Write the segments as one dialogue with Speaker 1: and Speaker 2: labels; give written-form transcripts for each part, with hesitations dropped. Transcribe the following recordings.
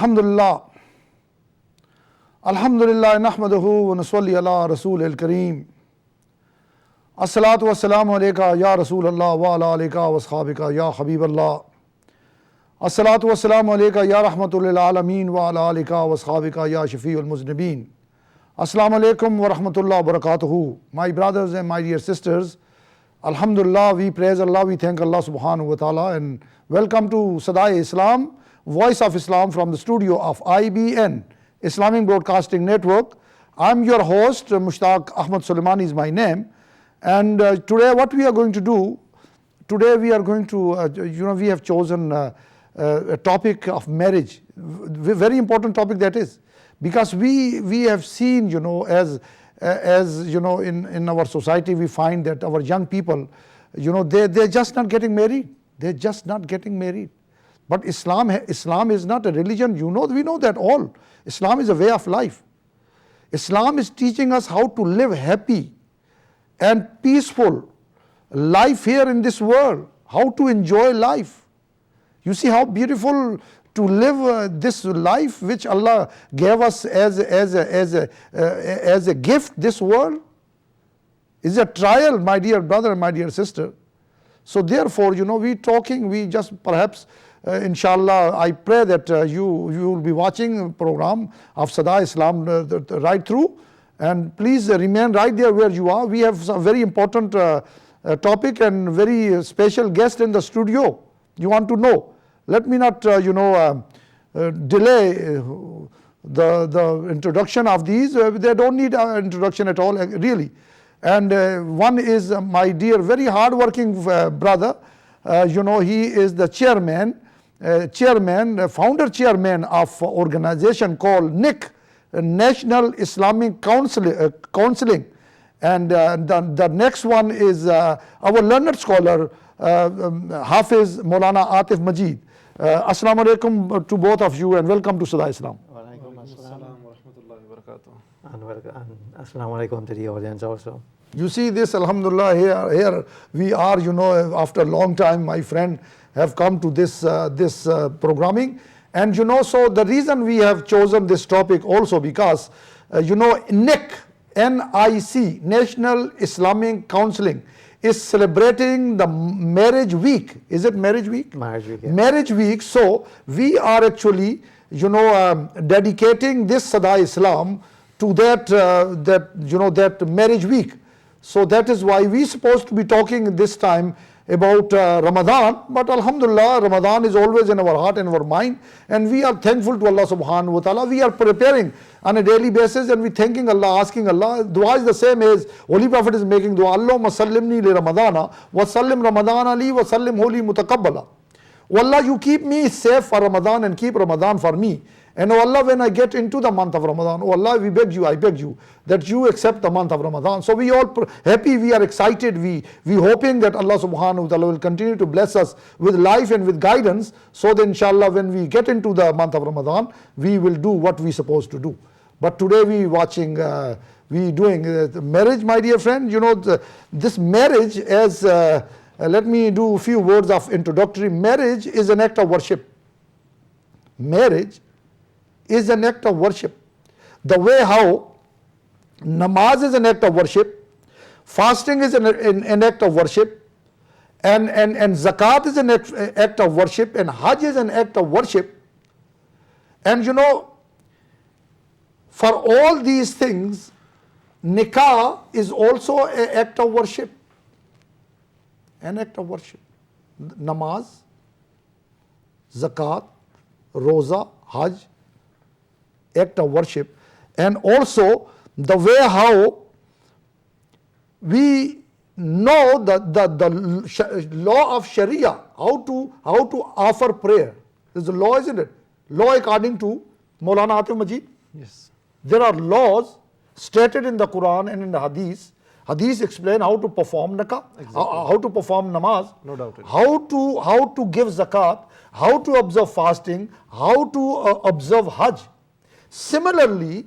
Speaker 1: Alhamdulillah. Alhamdulillah nahmaduhu wa nusalli ala rasulil kareem. As-salatu was-salamu alayka ya Rasulallah wa ala alika wa ashabika ya Habiballah. As-salatu was-salamu alayka ya rahmatul lil alameen wa ala alika wa ashabika ya shafi'ul muznibeen. Assalamu alaikum wa rahmatullah wa barakatuhu. My brothers and my dear sisters, Alhamdulillah, we praise Allah, we thank Allah subhanahu wa ta'ala, and welcome to Sadai Islam, Voice of Islam from the studio of IBN, Islamic Broadcasting Network. I'm your host, Mushtaq Ahmad Suleimani is my name, and today what we are going to do, today we are going to, we have chosen a topic of marriage, very important topic that is, because we have seen, as in our society we find that our young people, they're just not getting married. They're just not getting married. But Islam is not a religion, we know that all. Islam is a way of life. Islam is teaching us how to live happy and peaceful life here in this world, how to enjoy life. You see how beautiful to live this life which Allah gave us as a gift. This world is a trial, my dear brother and my dear sister. So therefore, we just perhaps, inshallah, I pray that you will be watching a program of Sadai Islam right through, and please remain right there where you are. We have some very important topic and very special guest in the studio. You want to know. Let me not, delay the introduction of these. They don't need an introduction at all, really. And one is my dear, very hard-working brother. He is the founder chairman of organization called NIC, National Islamic Counseling. And the next one is our learned scholar, Hafiz Maulana Atif Majid. Assalamu alaikum to both of you and welcome to Sadai Islam.
Speaker 2: Wa alaikum assalam wa rahmatullahi wa barakatuh. And assalamu alaikum to the audience also.
Speaker 1: You see this, alhamdulillah, here we are, after a long time my friend have come to this programming. And so the reason we have chosen this topic also because, NIC, N-I-C, National Islamic Counseling, is celebrating the marriage week. Is it marriage week?
Speaker 2: Marriage week, yeah.
Speaker 1: Marriage week. So we are actually, dedicating this Sadai Islam to that marriage week. So that is why we supposed to be talking this time about Ramadan, but alhamdulillah, Ramadan is always in our heart and our mind, and we are thankful to Allah subhanahu wa ta'ala. We are preparing on a daily basis and we thanking Allah, asking Allah. Dua is the same as Holy Prophet is making dua. Allahumma sallimni li Ramadana wa sallim Ramadana li wa sallim holy mutaqabbala. Oh Allah, you keep me safe for Ramadan and keep Ramadan for me. And oh Allah, when I get into the month of Ramadan, oh Allah, I beg you that you accept the month of Ramadan. So we all happy, we are excited, we hoping that Allah subhanahu wa ta'ala will continue to bless us with life and with guidance, so that inshallah when we get into the month of Ramadan, we will do what we supposed to do. But today we doing marriage, my dear friend. This marriage as, let me do a few words of introductory. Marriage is an act of worship. Marriage is an act of worship. The way how namaz is an act of worship, fasting is an act of worship, and zakat is an act of worship, and hajj is an act of worship. And for all these things, nikah is also an act of worship. An act of worship. Namaz, zakat, roza, hajj, act of worship. And also the way how we know the law of Sharia, how to offer prayer. There's a law, isn't it? Law according to Maulana Atif Majid.
Speaker 2: Yes.
Speaker 1: There are laws stated in the Quran and in the Hadith. Hadith explain how to perform nikah, how to perform namaz,
Speaker 2: No doubt.
Speaker 1: how to give zakat, how to observe fasting, how to observe hajj. Similarly,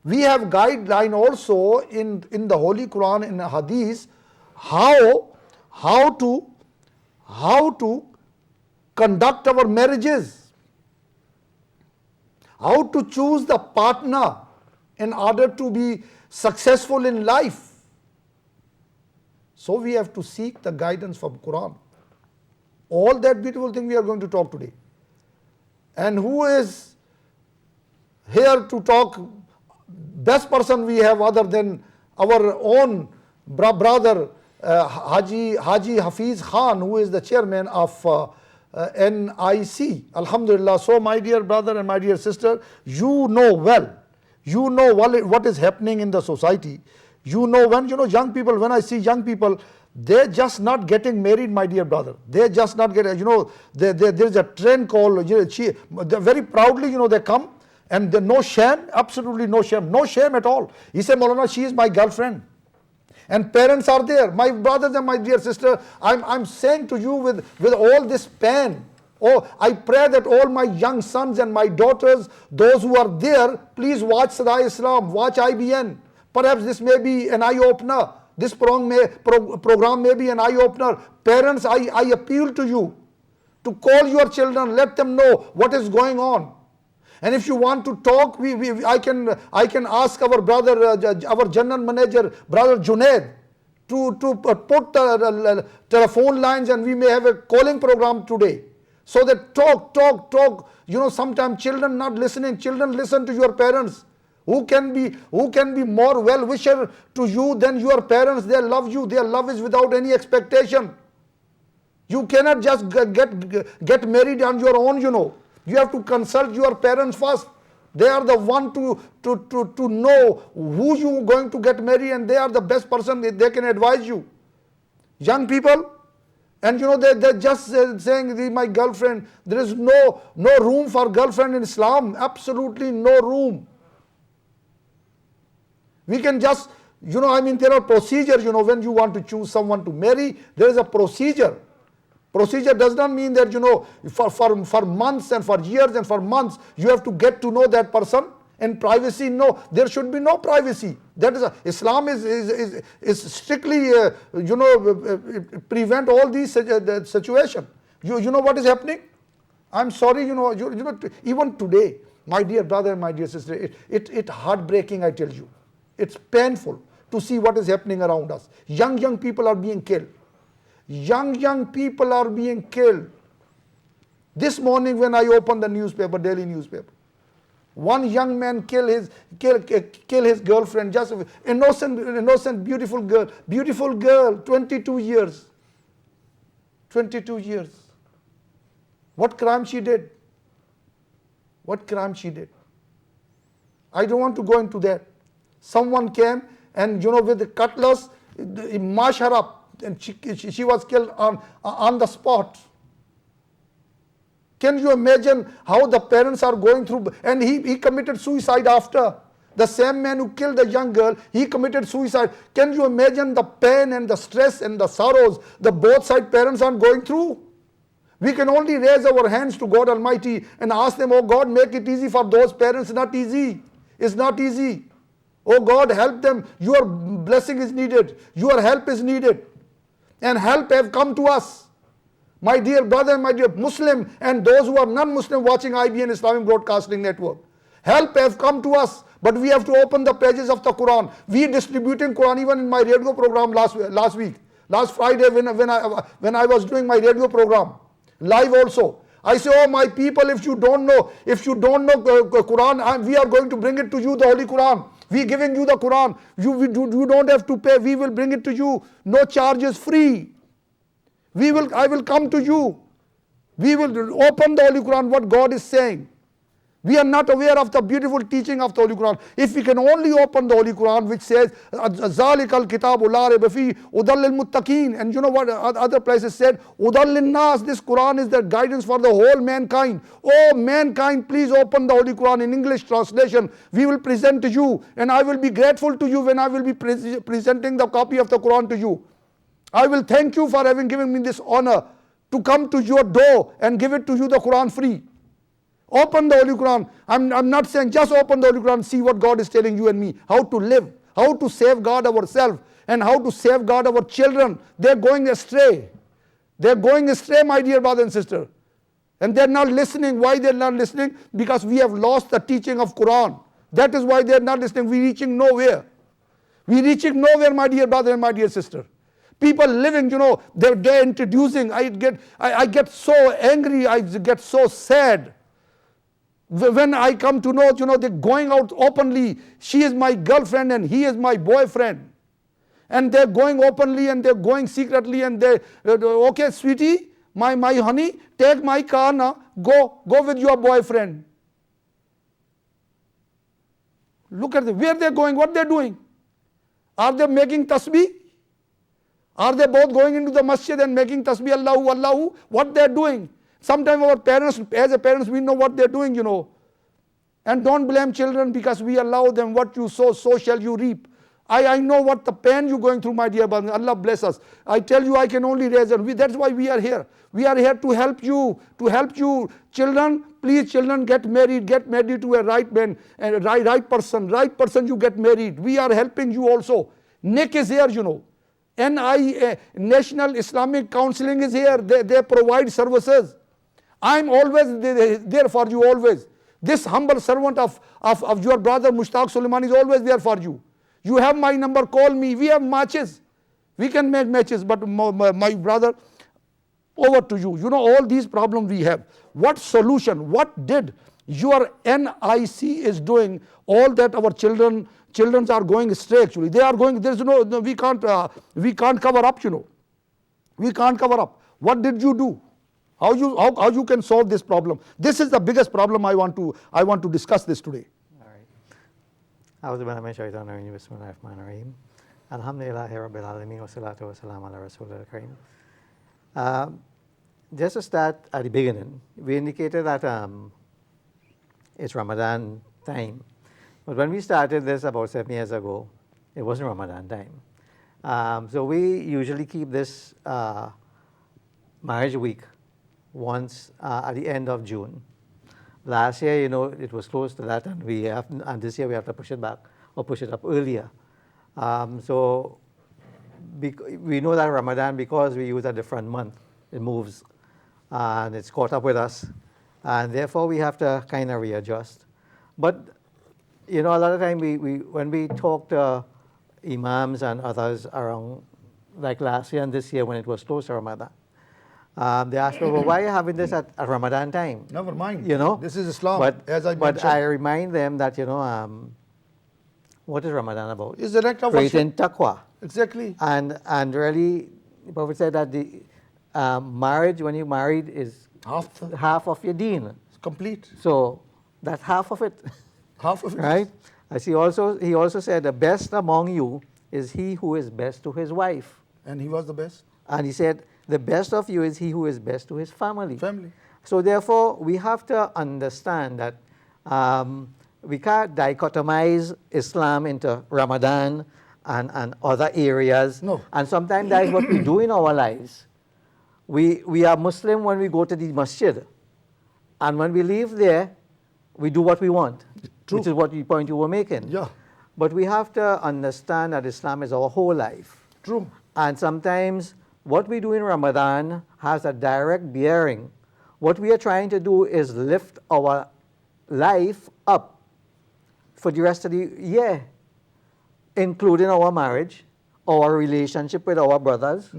Speaker 1: we have guideline also in the Holy Quran and Hadith how to conduct our marriages. how to choose the partner in order to be successful in life. So we have to seek the guidance from Quran. All that beautiful thing we are going to talk today. And who is here to talk? Best person we have other than our own brother Haji Hafiz Khan, who is the chairman of NIC. Alhamdulillah. So my dear brother and my dear sister, you know well, you know what is happening in the society. You know, when young people, when I see young people, they're just not getting married, my dear brother. They're just not getting, there's a trend called, very proudly, they come and no shame, absolutely no shame at all. He said, Maulana, she is my girlfriend. And parents are there. My brothers and my dear sister, I'm saying to you with all this pain, oh, I pray that all my young sons and my daughters, those who are there, please watch Sadai Islam, watch IBN. Perhaps this may be an eye-opener. This program may be an eye-opener. Parents, I appeal to you to call your children, let them know what is going on. And if you want to talk, I can ask our brother, our general manager, brother Junaid, to put the telephone lines, and we may have a calling program today. So that talk. Sometimes children not listening. Children listen to your parents. Who can be more well-wisher to you than your parents? They love you. Their love is without any expectation. You cannot just get married on your own, You have to consult your parents first. They are the one to know who you are going to get married, and they are the best person. They can advise you. Young people, and they're just saying, my girlfriend. There is no room for girlfriend in Islam. Absolutely no room. We can just, there are procedures, when you want to choose someone to marry, there is a procedure. Procedure does not mean that, for months and for years and for months, you have to get to know that person in privacy. No, there should be no privacy. That is, Islam is strictly, prevent all these situations. You know what is happening? I'm sorry, even today, my dear brother and my dear sister, it's heartbreaking, I tell you. It's painful to see what is happening around us. Young people are being killed. Young people are being killed. This morning when I opened the newspaper, daily newspaper, one young man kill his girlfriend, just innocent, beautiful girl, 22 years. 22 years. What crime she did? What crime she did? I don't want to go into that. Someone came and, with the cutlass, mash her up, and she was killed on the spot. Can you imagine how the parents are going through? And he committed suicide after. The same man who killed the young girl, he committed suicide. Can you imagine the pain and the stress and the sorrows the both side parents are going through? We can only raise our hands to God Almighty and ask them, oh God, make it easy for those parents. Not easy. It's not easy. Oh God, help them. Your blessing is needed. Your help is needed. And help have come to us. My dear brother, my dear Muslim, and those who are non-Muslim watching IBN Islamic Broadcasting Network. Help have come to us, but we have to open the pages of the Quran. We distributing Quran even in my radio program last week. Last Friday when I was doing my radio program. Live also. I say, oh my people, if you don't know Quran, we are going to bring it to you, the Holy Quran. We are giving you the Quran. You don't have to pay. We will bring it to you. No charges, free. I will come to you. We will open the Holy Quran, what God is saying. We are not aware of the beautiful teaching of the Holy Quran. If we can only open the Holy Quran, which says, ذَلِكَ الْكِتَابُ لَا رَيْبَ فِيهِ هُدًى لِلْمُتَّقِينَ. And you know what other places said? هُدًى لِلنَّاسِ. This Quran is the guidance for the whole mankind. Oh mankind, please open the Holy Quran in English translation. We will present to you, and I will be grateful to you when I will be presenting the copy of the Quran to you. I will thank you for having given me this honor to come to your door and give it to you, the Quran, free. Open the Holy Quran. I'm not saying just open the Holy Quran, see what God is telling you and me, how to live, how to safeguard ourselves, and how to safeguard our children. They're going astray. They're going astray, my dear brother and sister. And they're not listening. Why they're not listening? Because we have lost the teaching of Quran. That is why they're not listening. We're reaching nowhere. We're reaching nowhere, my dear brother and my dear sister. People living, they're introducing. I get so angry. I get so sad. When I come to know, they're going out openly. She is my girlfriend and he is my boyfriend. And they're going openly and they're going secretly and okay, sweetie, my honey, take my car now. Go with your boyfriend. Look at where they're going, what they're doing. Are they making tasbih? Are they both going into the masjid and making tasbih, Allahu, Allahu? What they're doing? Sometimes our parents, as a parents, we know what they're doing, And don't blame children because we allow them. What you sow, so shall you reap. I know what the pain you're going through, my dear brother. Allah bless us. I tell you, I can only raise them. That's why we are here. We are here to help you. Children, please, children, get married to a right man, a right person. Right person, you get married. We are helping you also. NIC is here, NIA, National Islamic Counseling is here. They provide services. I'm always there for you, always. This humble servant of your brother Mushtaq Suleiman is always there for you. You have my number, call me. We have matches. We can make matches, but my brother, over to you. All these problems we have. What solution? What did your NIC is doing? All that our children are going astray actually. They are going, we can't cover up, We can't cover up. What did you do? How you can solve this problem? This is the biggest problem I want to discuss this today.
Speaker 2: أعوذ بالله من الشيطان الرجيم بسم الله الرحمن الرحيم الحمد لله رب العالمين والصلاة والسلام على رسول الكريم. Just to start at the beginning, we indicated that it's Ramadan time. But when we started this about 7 years ago, it wasn't Ramadan time. So we usually keep this marriage week once at the end of June. Last year, it was close to that, and this year we have to push it back or push it up earlier. So we know that Ramadan, because we use a different month, it moves and it's caught up with us, and therefore we have to kind of readjust. But a lot of time when we talk to imams and others around, like last year and this year when it was close to Ramadan, they ask me, well, why are you having this at Ramadan time?
Speaker 1: Never mind. This is Islam, as I mentioned.
Speaker 2: But I remind them that, what is Ramadan about?
Speaker 1: It's an act of
Speaker 2: creating taqwa.
Speaker 1: Exactly.
Speaker 2: And really, the Prophet said that the marriage, when you're married, is half of your deen.
Speaker 1: It's complete.
Speaker 2: So that's half of it.
Speaker 1: Half of it.
Speaker 2: Right? As he also said, the best among you is he who is best to his wife.
Speaker 1: And he was the best.
Speaker 2: And he said, the best of you is he who is best to his family.
Speaker 1: Family.
Speaker 2: So therefore, we have to understand that we can't dichotomize Islam into Ramadan and other areas.
Speaker 1: No.
Speaker 2: And sometimes that is what we do in our lives. We are Muslim when we go to the masjid. And when we leave there, we do what we want.
Speaker 1: True.
Speaker 2: Which is what the point you were making.
Speaker 1: Yeah.
Speaker 2: But we have to understand that Islam is our whole life.
Speaker 1: True.
Speaker 2: And sometimes what we do in Ramadan has a direct bearing. What we are trying to do is lift our life up for the rest of the year, including our marriage, our relationship with our brothers,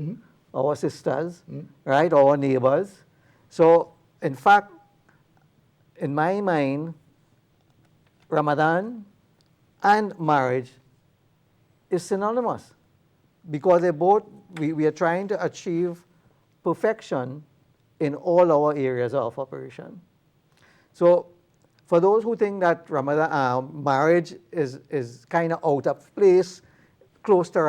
Speaker 2: our sisters, right, our neighbors. So, in fact, in my mind, Ramadan and marriage is synonymous, because they both, we are trying to achieve perfection in all our areas of operation. So for those who think that Ramadan marriage is kind of out of place, close to